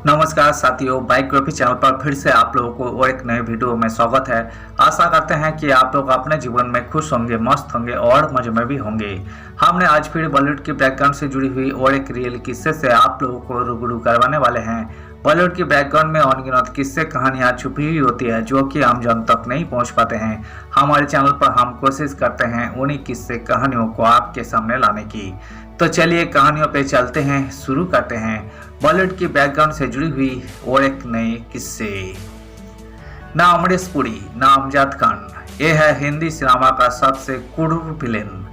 नमस्कार साथियों, biography channel पर फिर से आप लोगों को और एक नए वीडियो में स्वागत है। आशा करते हैं कि आप लोग अपने जीवन में खुश होंगे, मस्त होंगे और मजे में भी होंगे। हमने आज फिर बॉलीवुड की बैकग्राउंड से जुड़ी हुई और एक रियल किस्से से आप लोगों को रूबरू करवाने वाले हैं। बॉलीवुड की बैकग्राउंड में अनगिनत किस्से कहानियां छुपी हुई होती है जो कि आम जन तक नहीं पहुंच पाते हैं। हमारे चैनल पर हम कोशिश करते हैं उन्हीं किस्से कहानियों को आपके सामने लाने की। तो चलिए कहानियों पे चलते हैं, शुरू करते हैं बॉलीवुड की बैकग्राउंड से जुड़ी हुई और एक नए किस्से। ना अमरीश पुरी, ना अमजद खान, ये है हिंदी सिनेमा का सबसे क्रूर विलेन।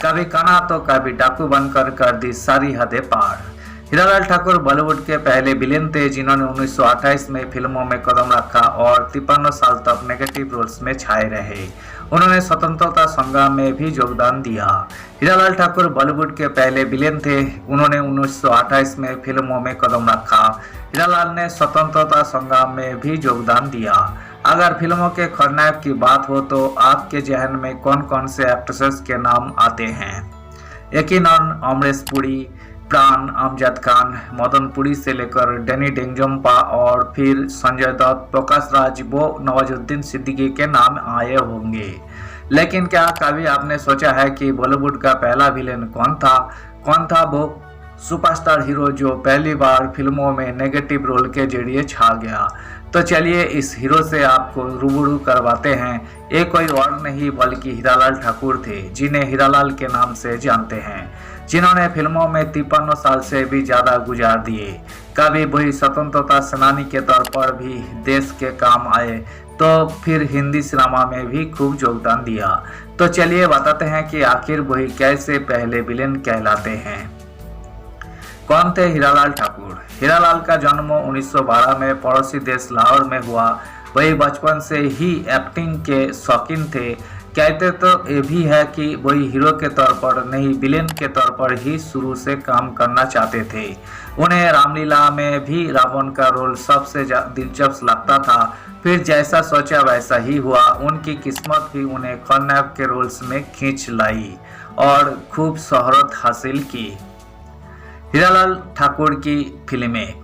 कभी काना तो कभी डाकू बनकर कर दी सारी हदें पार। हीरालाल ठाकुर बॉलीवुड के पहले विलेन थे जिन्होंने 1928 में फिल्मों में कदम रखा और 53 साल तक नेगेटिव रोल्स में छाए रहे। उन्होंने स्वतंत्रता संग्राम में भी योगदान दिया। हीरालाल ठाकुर बॉलीवुड के पहले विलेन थे। उन्होंने 1928 में फिल्मों में कदम रखा। हीरालाल ने स्वतंत्रता संग्राम में भी योगदान दिया। अगर फिल्मों के खलनायक की बात हो तो आपके जहन में कौन कौन से एक्ट्रेसेस के नाम आते हैं? यकीनन अमरीश पुरी, प्राण, अमजद खान, मदन पुरी से लेकर डैनी डेंजम्पा और फिर संजय दत्त, प्रकाश राज, वो नवाजुद्दीन सिद्दीकी के नाम आए होंगे। लेकिन क्या कभी आपने सोचा है कि बॉलीवुड का पहला विलेन कौन था? कौन था वो सुपरस्टार हीरो जो पहली बार फिल्मों में नेगेटिव रोल के जरिए छा गया? तो चलिए इस हीरो से आपको रूबरू करवाते हैं। ये कोई और नहीं बल्कि हीरालाल ठाकुर थे, जिन्हें हीरालाल के नाम से जानते हैं, जिन्होंने फिल्मों में 53 साल से भी ज्यादा गुजार दिए। कभी वही स्वतंत्रता सेनानी के तौर पर भी देश के काम आए तो फिर हिंदी सिनेमा में भी खूब योगदान दिया। तो चलिए बताते हैं कि आखिर वही कैसे पहले विलेन कहलाते हैं। कौन थे हीरालाल ठाकुर? हीरालाल का जन्म 1912 में पड़ोसी देश लाहौर में हुआ। वही बचपन से ही एक्टिंग के शौकीन थे। कहते तो ये भी है कि वही हीरो के तौर पर नहीं, विलेन के तौर पर ही शुरू से काम करना चाहते थे। उन्हें रामलीला में भी रावण का रोल सबसे दिलचस्प लगता था। फिर जैसा सोचा वैसा ही हुआ। उनकी किस्मत भी उन्हें खलनायक के रोल्स में खींच लाई और खूब शोहरत हासिल की। हीरालाल ठाकुर की फिल्में।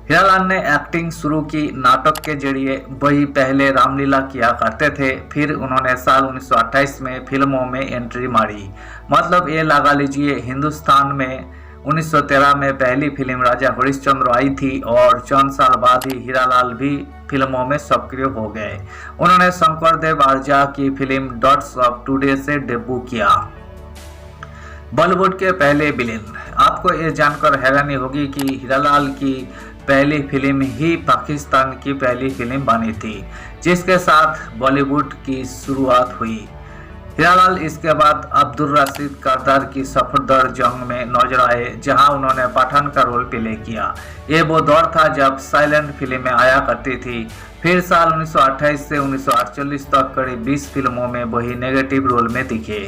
हीरालाल ने एक्टिंग शुरू की नाटक के जरिए। वही पहले रामलीला किया करते थे, फिर उन्होंने साल 1928 में फिल्मों में एंट्री मारी। मतलब ये लगा लीजिए हिंदुस्तान में 1913 में पहली फिल्म राजा हरिश्चंद्र आई थी और चंद साल बाद ही हीरालाल भी फिल्मों में सक्रिय हो गए। उन्होंने शंकर देव आर्या की फिल्म डॉट्स ऑफ टुडे से डेब्यू किया। बॉलीवुड के पहले विलेन। आपको ये जानकर हैरानी होगी कि हीरालाल की पहली फिल्म ही पाकिस्तान की पहली फिल्म बनी थी जिसके साथ बॉलीवुड की शुरुआत हुई। हीरालाल इसके बाद अब्दुल रशीद करदार की सफदर जंग में नजर आए जहां उन्होंने पठान का रोल प्ले किया। ये वो दौर था जब साइलेंट फिल्में आया करती थी। फिर साल 1928 से 1948 तक करीब 20 फिल्मों में वही नेगेटिव रोल में दिखे।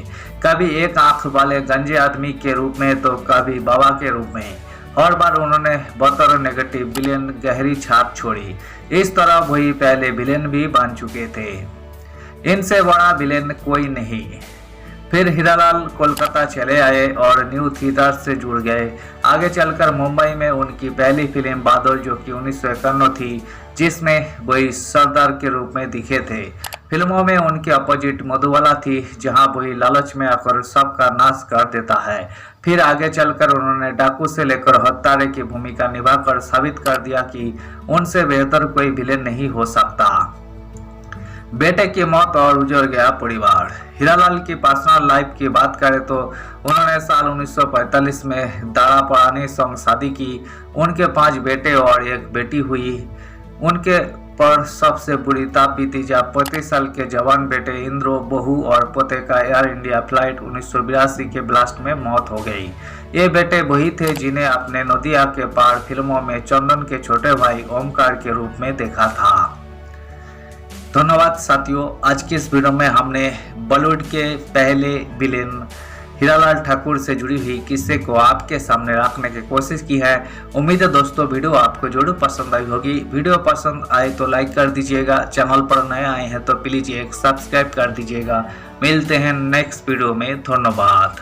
कभी एक आंख वाले गंजे आदमी के रूप में तो कभी बाबा के रूप में। हर बार उन्होंने बतौर नेगेटिव विलेन गहरी छाप छोड़ी। इस तरह वही पहले विलेन भी बन चुके थे। इनसे बड़ा विलेन कोई नहीं। फिर हीरालाल कोलकाता चले आए और न्यू थिएटर से जुड़ गए। आगे चलकर मुंबई में उनकी पहली फिल्म बादल, जो कि 1951 थी, जिसमें वही सरदार के रूप में दिखे थे। फिल्मों में उनके अपोजिट मधुबाला थी, जहां वही लालच में आकर सबका नाश कर देता है। फिर आगे चलकर उन्होंने डाकू से लेकर हत्यारे की भूमिका निभाकर साबित कर दिया कि उनसे बेहतर कोई विलेन नहीं हो सकता। बेटे की मौत और उजड़ गया परिवार। हीरालाल की पर्सनल लाइफ की बात करें तो उन्होंने साल 1945 में दारा परानी संग शादी की। उनके 5 बेटे और 1 बेटी हुई। उनके पर सबसे बुरी ताप बीती जब 35 साल के जवान बेटे इंद्रो, बहू और पोते का एयर इंडिया फ्लाइट 1982 के ब्लास्ट में मौत हो गई। ये बेटे वही थे जिन्हें अपने नदिया के पार फिल्मों में चंदन के छोटे भाई ओमकार के रूप में देखा था। धन्यवाद साथियों, आज की इस वीडियो में हमने बॉलीवुड के पहले विलेन हीरालाल ठाकुर से जुड़ी हुई किस्से को आपके सामने रखने की कोशिश की है। उम्मीद है दोस्तों वीडियो आपको जरूर पसंद आई होगी। वीडियो पसंद आए तो लाइक कर दीजिएगा। चैनल पर नए आए हैं तो प्लीज एक सब्सक्राइब कर दीजिएगा। मिलते हैं नेक्स्ट वीडियो में। धन्यवाद।